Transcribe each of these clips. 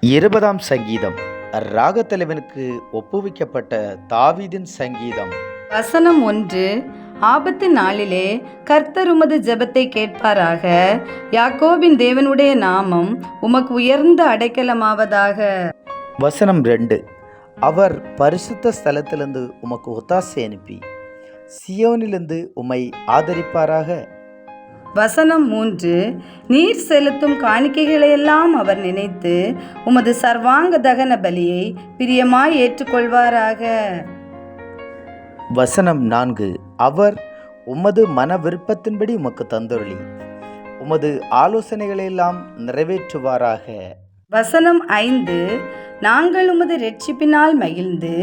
20ஆம் சங்கீதம். ராகத்தலைவனுக்கு ஒப்புவிக்கப்பட்ட தாவீதின் சங்கீதம். வசனம் 1. ஆபத்து நாளிலே கர்த்தர் உமது ஜெபத்தை கேட்பாராக. யாக்கோபின் தேவனுடைய நாமம் உமக்கு உயர்ந்த அடைக்கலமாவதாக. வசனம் 2. அவர் பரிசுத்த ஸ்தலத்திலிருந்து உமக்கு ஒத்தாசை அனுப்பி சியோனிலிருந்து உம்மை ஆதரிப்பாராக. வசனம் 3. நீர் செலுத்தும் காணிக்கைகளையெல்லாம் அவர் நினைத்து உமது சர்வாங்க தகன பலியை பிரியமாய் ஏற்றுக்கொள்வாராக. வசனம் 4. அவர் உமது மன விருப்பத்தின்படி உமக்கு தந்தொருளி உமது ஆலோசனைகளையெல்லாம் நிறைவேற்றுவாராக. வசனம் 5. நாங்கள் உமது இரட்சிப்பினால் மகிழ்ந்து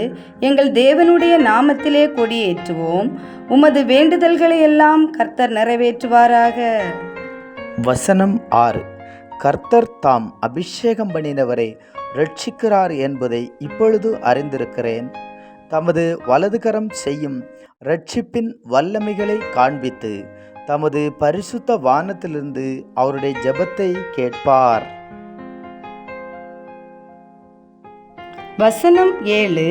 எங்கள் தேவனுடைய நாமத்திலே கொடியேற்றுவோம். உமது வேண்டுதல்களை எல்லாம் கர்த்தர் நிறைவேற்றுவாராக. வசனம் 6. கர்த்தர் தாம் அபிஷேகம் பண்ணினவரை இரட்சிக்கிறார் என்பதை இப்பொழுது அறிந்திருக்கிறேன். தமது வலதுகரம் செய்யும் இரட்சிப்பின் வல்லமைகளை காண்பித்து தமது பரிசுத்த வானத்திலிருந்து அவருடைய ஜெபத்தை கேட்பார். வசனம் 7.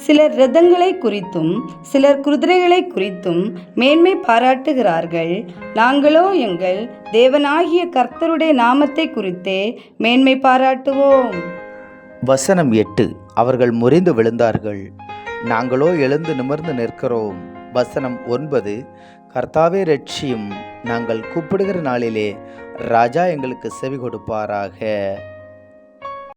சிலர் இரதங்களை குறித்தும் சிலர் குதிரைகளை குறித்தும் மேன்மை பாராட்டுகிறார்கள். நாங்களோ எங்கள் தேவனாகிய கர்த்தருடைய நாமத்தை குறித்தே மேன்மை பாராட்டுவோம். வசனம் 8. அவர்கள் முறிந்து விழுந்தார்கள், நாங்களோ எழுந்து நிமிர்ந்து நிற்கிறோம். வசனம் 9. கர்த்தாவே இரட்சியும், நாங்கள் கூப்பிடுகிற நாளிலே ராஜா எங்களுக்கு செவி கொடுப்பாராக.